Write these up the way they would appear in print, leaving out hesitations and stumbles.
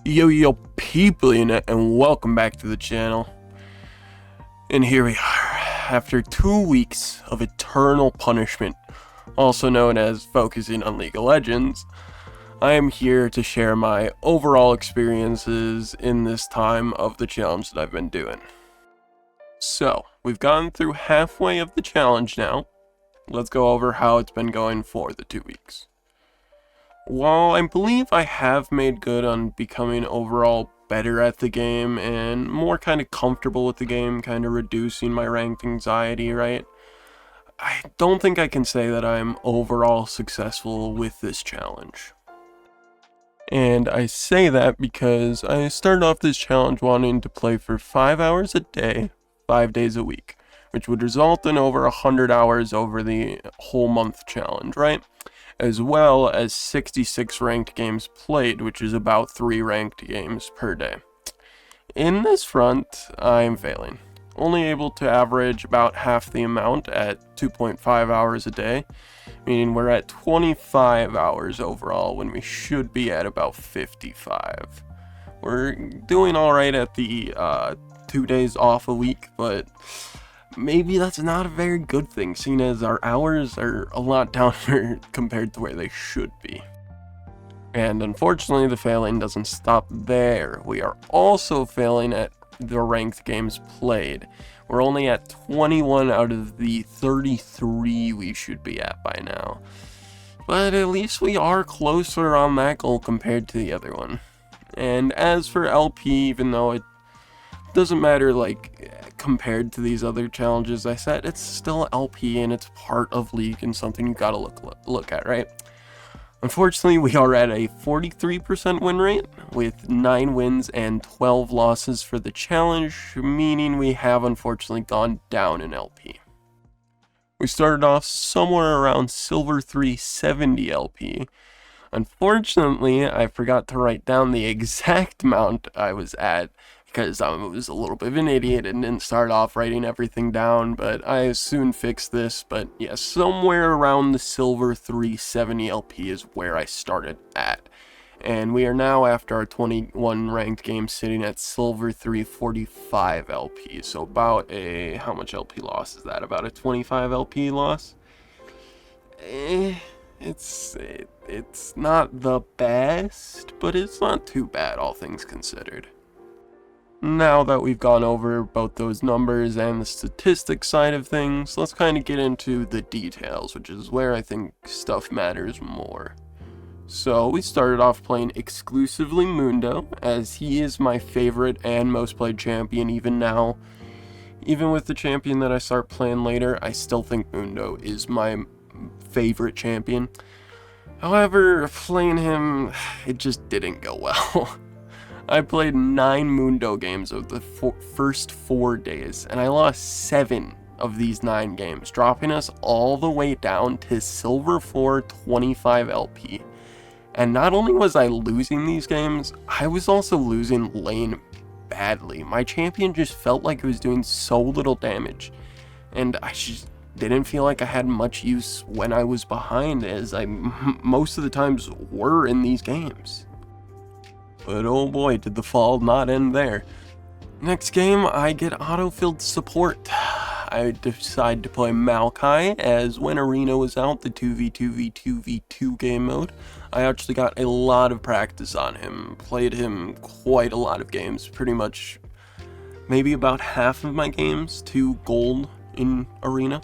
Yo people and welcome back to the channel. And here we are, after 2 weeks of eternal punishment, also known as focusing on League of Legends. I am here to share my overall experiences in this time of the challenge that I've been doing. So, we've gone through halfway of the challenge now. Let's go over how it's been going for the 2 weeks. While I believe I have made good on becoming overall better at the game and more kind of comfortable with the game, kind of reducing my ranked anxiety, right? I don't think I can say that I'm overall successful with this challenge. And I say that because I started off this challenge wanting to play for 5 hours a day, 5 days a week, which would result in over 100 hours over the whole month challenge, right? As well as 66 ranked games played, which is about 3 ranked games per day. In this front, I'm failing. Only able to average about half the amount at 2.5 hours a day, meaning we're at 25 hours overall when we should be at about 55. We're doing alright at the 2 days off a week, but maybe that's not a very good thing, seeing as our hours are a lot down here compared to where they should be. And unfortunately, the failing doesn't stop there. We are also failing at the ranked games played. We're only at 21 out of the 33 we should be at by now. But at least we are closer on that goal compared to the other one. And as for LP, even though it doesn't matter, like, compared to these other challenges I set, it's still LP and it's part of League and something you gotta look at, right? Unfortunately, we are at a 43% win rate with 9 wins and 12 losses for the challenge, meaning we have unfortunately gone down in LP. We started off somewhere around Silver 370 LP. Unfortunately, I forgot to write down the exact amount I was at, because I was a little bit of an idiot and didn't start off writing everything down, but I soon fixed this. But yeah, somewhere around the Silver 370 LP is where I started at. And we are now, after our 21 ranked games, sitting at Silver 345 LP. So about a, how much LP loss is that? About a 25 LP loss? It's not the best, but it's not too bad, all things considered. Now that we've gone over both those numbers and the statistics side of things, let's kind of get into the details, which is where I think stuff matters more. So we started off playing exclusively Mundo, as he is my favorite and most played champion even now. Even with the champion that I start playing later, I still think Mundo is my favorite champion. However, playing him, it just didn't go well. I played 9 Mundo games of the first 4 days, and I lost 7 of these 9 games, dropping us all the way down to Silver 4 25 LP. And not only was I losing these games, I was also losing lane badly. My champion just felt like it was doing so little damage, and I just didn't feel like I had much use when I was behind, as I most of the times were in these games. But oh boy, did the fall not end there. Next game, I get autofilled support. I decide to play Maokai, as when Arena was out, the 2v2v2v2 game mode, I actually got a lot of practice on him. Played him quite a lot of games, pretty much maybe about half of my games to gold in Arena.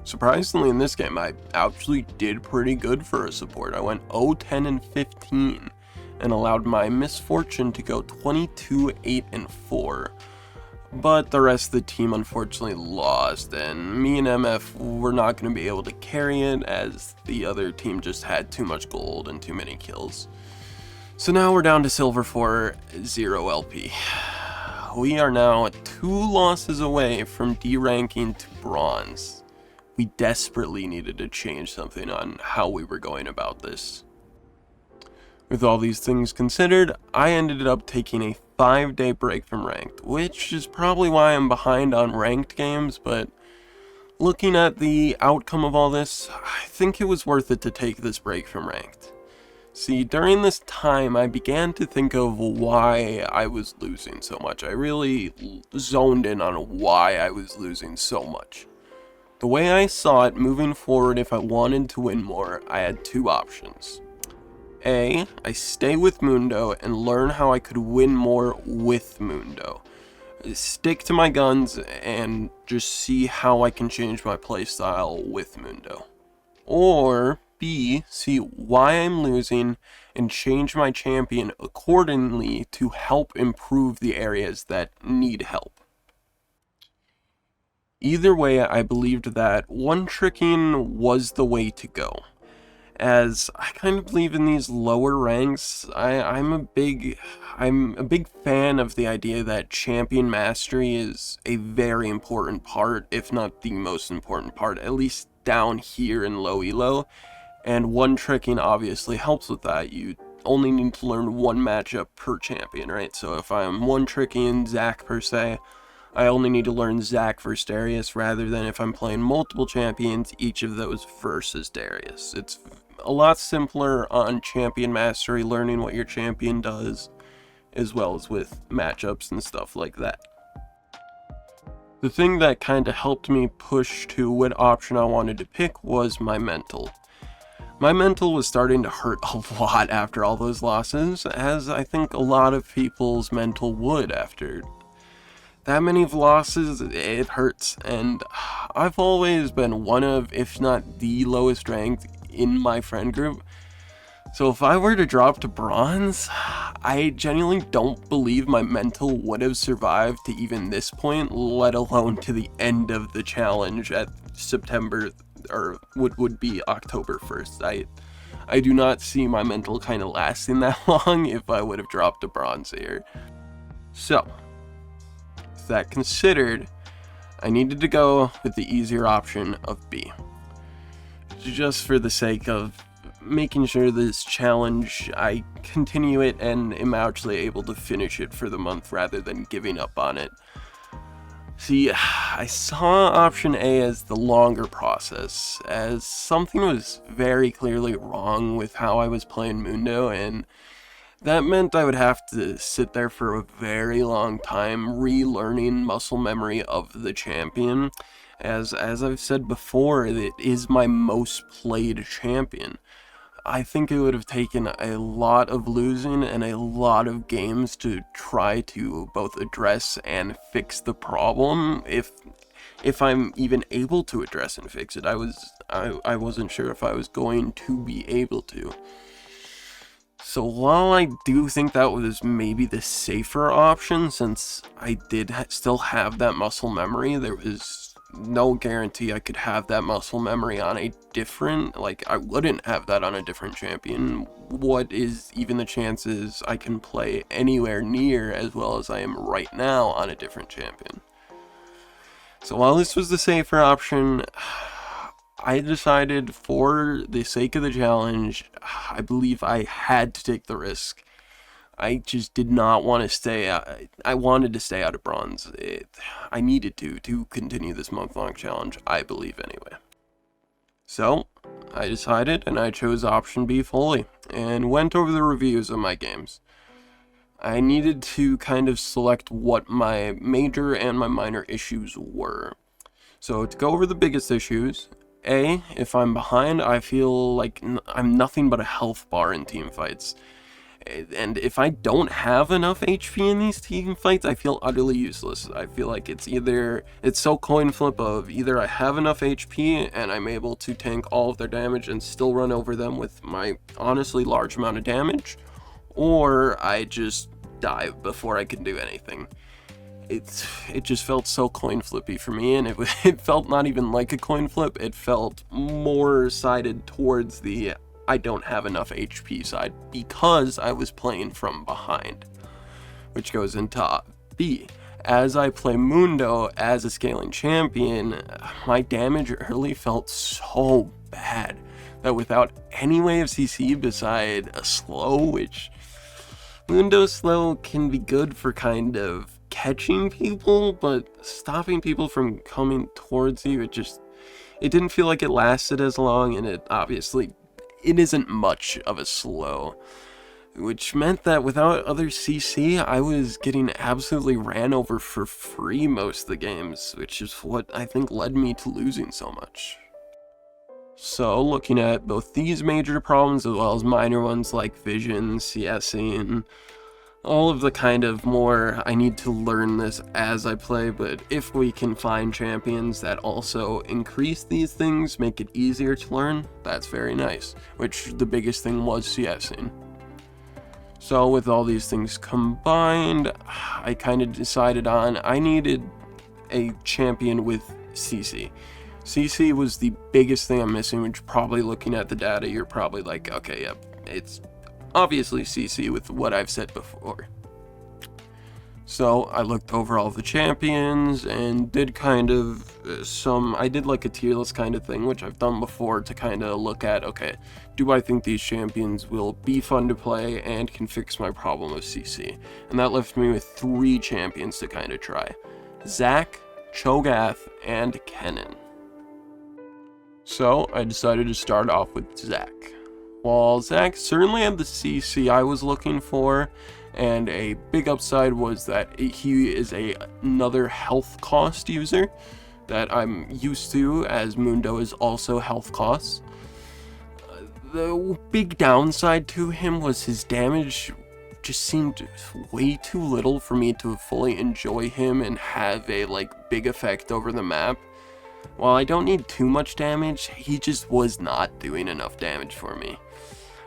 Surprisingly, in this game, I actually did pretty good for a support. I went 0-10 and 15. And allowed my misfortune to go 22, 8, and 4. But the rest of the team unfortunately lost, and me and MF were not going to be able to carry it, as the other team just had too much gold and too many kills. So now we're down to Silver 4, 0 LP. We are now 2 losses away from deranking to Bronze. We desperately needed to change something on how we were going about this. With all these things considered, I ended up taking a 5-day break from ranked, which is probably why I'm behind on ranked games, but looking at the outcome of all this, I think it was worth it to take this break from ranked. See, during this time, I began to think of why I was losing so much. I really zoned in on why I was losing so much. The way I saw it, moving forward, if I wanted to win more, I had two options. A, I stay with Mundo and learn how I could win more with Mundo. Stick to my guns and just see how I can change my playstyle with Mundo. Or B, see why I'm losing and change my champion accordingly to help improve the areas that need help. Either way, I believed that one-tricking was the way to go. As I kind of believe in these lower ranks, I'm a big fan of the idea that champion mastery is a very important part, if not the most important part, at least down here in low elo. And one-tricking obviously helps with that. You only need to learn one matchup per champion, right? So if I'm one-tricking Zac per se, I only need to learn Zac versus Darius, rather than if I'm playing multiple champions, each of those versus Darius. It's a lot simpler on champion mastery, learning what your champion does, as well as with matchups and stuff like that. The thing that kind of helped me push to what option I wanted to pick was my mental. My mental was starting to hurt a lot after all those losses, as I think a lot of people's mental would after that many of losses. It hurts, and I've always been one of, if not the lowest ranked in my friend group. So if I were to drop to bronze, I genuinely don't believe my mental would have survived to even this point, let alone to the end of the challenge at September, or would be October 1st. I do not see my mental kind of lasting that long if I would have dropped to bronze here. So, with that considered, I needed to go with the easier option of B. Just for the sake of making sure this challenge, I continue it and am actually able to finish it for the month rather than giving up on it. See, I saw option A as the longer process, as something was very clearly wrong with how I was playing Mundo, and that meant I would have to sit there for a very long time relearning muscle memory of the champion. As I've said before, it is my most played champion. I think it would have taken a lot of losing and a lot of games to try to both address and fix the problem, if I'm even able to address and fix it. I wasn't sure if I was going to be able to. So while I do think that was maybe the safer option, since I did still have that muscle memory, there was no guarantee I could have that muscle memory on a different, I wouldn't have that on a different champion. What is even the chances I can play anywhere near as well as I am right now on a different champion? So while this was the safer option, I decided, for the sake of the challenge, I believe I had to take the risk. I just did not want to stay out. I wanted to stay out of bronze. I needed to continue this month-long challenge, I believe anyway. So, I decided, and I chose option B fully, and went over the reviews of my games. I needed to kind of select what my major and my minor issues were. So, to go over the biggest issues, A, if I'm behind, I feel like I'm nothing but a health bar in team fights. And if I don't have enough HP in these team fights, I feel utterly useless. I feel like it's so coin flip of either I have enough HP and I'm able to tank all of their damage and still run over them with my honestly large amount of damage, or I just die before I can do anything. It just felt so coin flippy for me, and it felt not even like a coin flip. It felt more sided towards the I don't have enough HP side, because I was playing from behind, which goes into B. As I play Mundo as a scaling champion, my damage early felt so bad that without any way of CC beside a slow, which Mundo slow can be good for kind of catching people, but stopping people from coming towards you, it didn't feel like it lasted as long, and it obviously it isn't much of a slow, which meant that without other CC, I was getting absolutely ran over for free most of the games, which is what I think led me to losing so much. So, looking at both these major problems as well as minor ones like vision, CSing, all of the kind of more I need to learn this as I play, but if we can find champions that also increase these things, make it easier to learn, that's very nice, which the biggest thing was CSing. So with all these things combined, I kind of decided on I needed a champion with CC. CC was the biggest thing I'm missing, which probably looking at the data, you're probably like, okay, yep, it's obviously CC with what I've said before. So I looked over all the champions and did kind of I did like a tier list kind of thing, which I've done before to kind of look at, okay, do I think these champions will be fun to play and can fix my problem with CC? And that left me with 3 champions to kind of try. Zac, Cho'Gath, and Kennen. So I decided to start off with Zac. While Zac certainly had the CC I was looking for, and a big upside was that he is another health cost user that I'm used to, as Mundo is also health costs. The big downside to him was his damage just seemed way too little for me to fully enjoy him and have a big effect over the map. While I don't need too much damage, he just was not doing enough damage for me.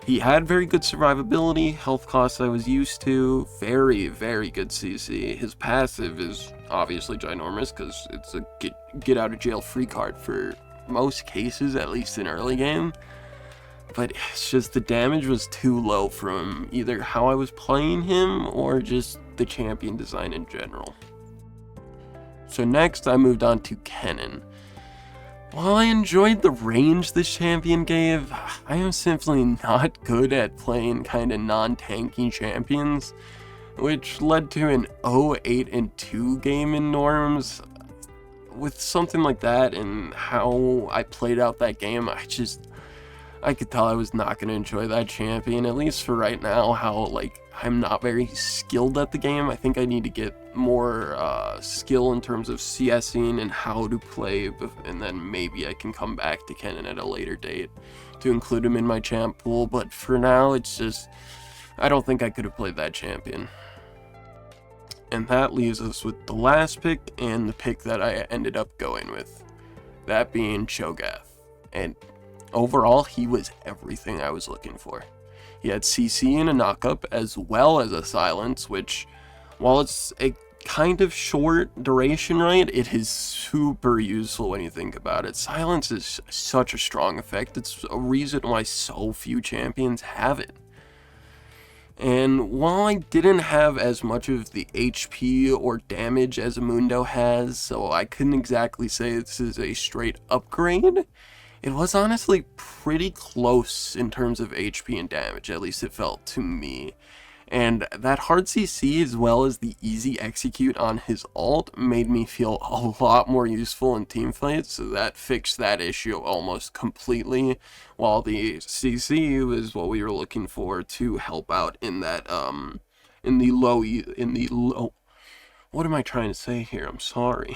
He had very good survivability, health costs I was used to, very, very good CC. His passive is obviously ginormous because it's a get out of jail free card for most cases, at least in early game. But it's just the damage was too low from either how I was playing him or just the champion design in general. So next I moved on to Kennen. While I enjoyed the range this champion gave, I am simply not good at playing kinda non-tanky champions, which led to an 0-8-2 game in norms. With something like that and how I played out that game, I could tell I was not going to enjoy that champion, at least for right now, how, I'm not very skilled at the game. I think I need to get more skill in terms of CSing and how to play, and then maybe I can come back to Kennen at a later date to include him in my champ pool, but for now, it's just, I don't think I could have played that champion. And that leaves us with the last pick, and the pick that I ended up going with, that being Cho'Gath. And overall, he was everything I was looking for. He had CC and a knockup, as well as a silence, which, while it's a kind of short duration, right, it is super useful when you think about it. Silence is such a strong effect. It's a reason why so few champions have it. And while I didn't have as much of the HP or damage as Mundo has, so I couldn't exactly say this is a straight upgrade, it was honestly pretty close in terms of HP and damage, at least it felt to me. And that hard CC as well as the easy execute on his ult made me feel a lot more useful in teamfights, so that fixed that issue almost completely, while the CC was what we were looking for to help out in that, in the low, what am I trying to say here? I'm sorry.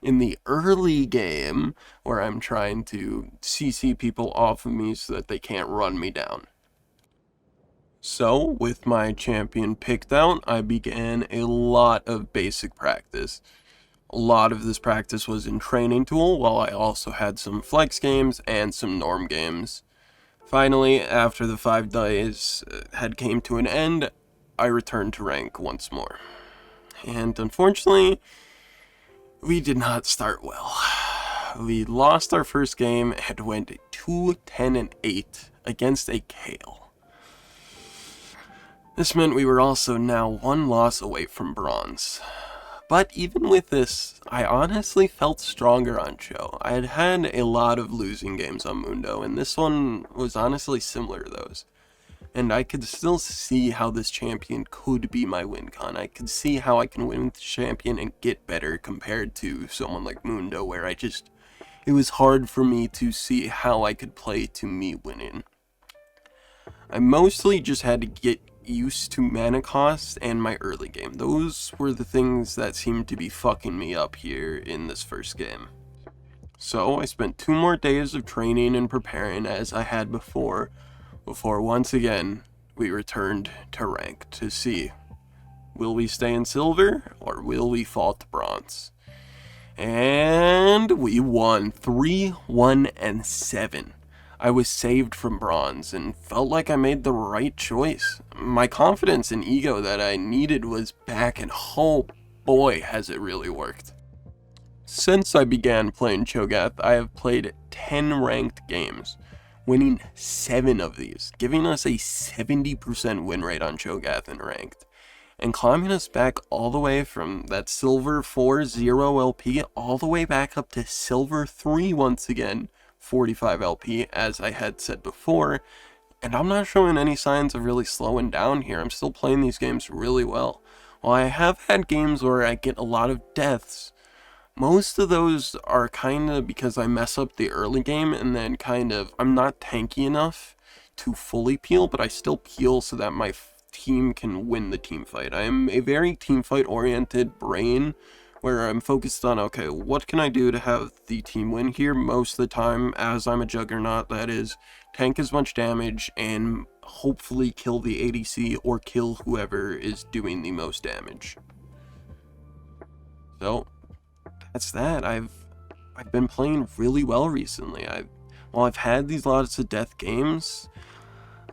In the early game, where I'm trying to CC people off of me so that they can't run me down. So, with my champion picked out, I began a lot of basic practice. A lot of this practice was in Training Tool, while I also had some flex games and some norm games. Finally, after the 5 days had came to an end, I returned to rank once more. And unfortunately, we did not start well. We lost our first game and went 2-10-8 against a Kale. This meant we were also now 1 loss away from bronze. But even with this, I honestly felt stronger on Cho. I had had a lot of losing games on Mundo, and this one was honestly similar to those. And I could still see how this champion could be my win con. I could see how I can win with the champion and get better compared to someone like Mundo, where it was hard for me to see how I could play to me winning. I mostly just had to get used to mana cost and my early game. Those were the things that seemed to be fucking me up here in this first game. So I spent 2 more days of training and preparing as I had before once again we returned to rank to see, will we stay in silver or will we fall to bronze? And we won 3-1-7. I was saved from bronze and felt like I made the right choice. My confidence and ego that I needed was back, and oh boy has it really worked. Since I began playing Cho'Gath, I have played 10 ranked games, winning 7 of these, giving us a 70% win rate on Cho'Gath in ranked, and climbing us back all the way from that silver 4-0 LP all the way back up to silver 3 once again, 45 LP as I had said before. And I'm not showing any signs of really slowing down here. I'm still playing these games really well. While I have had games where I get a lot of deaths, most of those are kind of because I mess up the early game and then kind of I'm not tanky enough to fully peel, but I still peel so that my team can win the team fight. I am a very team fight oriented brain where I'm focused on, okay, what can I do to have the team win here? Most of the time, as I'm a juggernaut, that is, tank as much damage and hopefully kill the ADC or kill whoever is doing the most damage. So that's that. I've been playing really well recently. While I've had these lots of death games,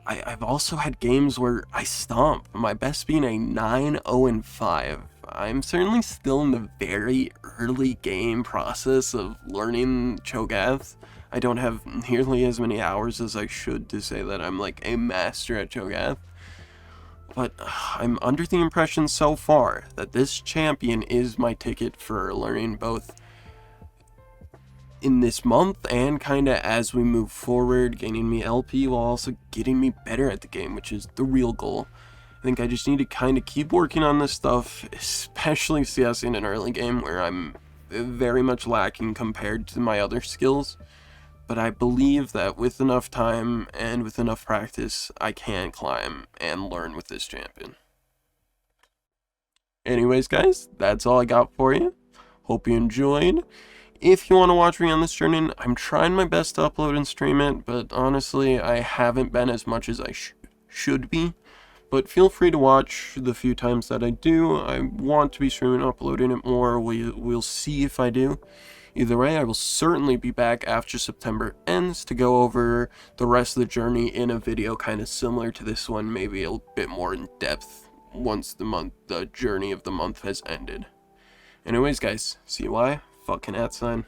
I've also had games where I stomp, my best being a 9-0-5. I'm certainly still in the very early game process of learning Cho'Gath. I don't have nearly as many hours as I should to say that I'm like a master at Cho'Gath. But I'm under the impression so far that this champion is my ticket for learning both in this month and kinda as we move forward, gaining me LP while also getting me better at the game, which is the real goal. I think I just need to kinda keep working on this stuff, especially CS in an early game where I'm very much lacking compared to my other skills. But I believe that with enough time and with enough practice, I can climb and learn with this champion. Anyways, guys, that's all I got for you. Hope you enjoyed. If you want to watch me on this journey, I'm trying my best to upload and stream it, but honestly, I haven't been as much as I should be. But feel free to watch the few times that I do. I want to be streaming and uploading it more. We'll see if I do. Either way, I will certainly be back after September ends to go over the rest of the journey in a video kind of similar to this one, maybe a bit more in depth once the journey of the month has ended. Anyways, guys, CY, fucking @ sign.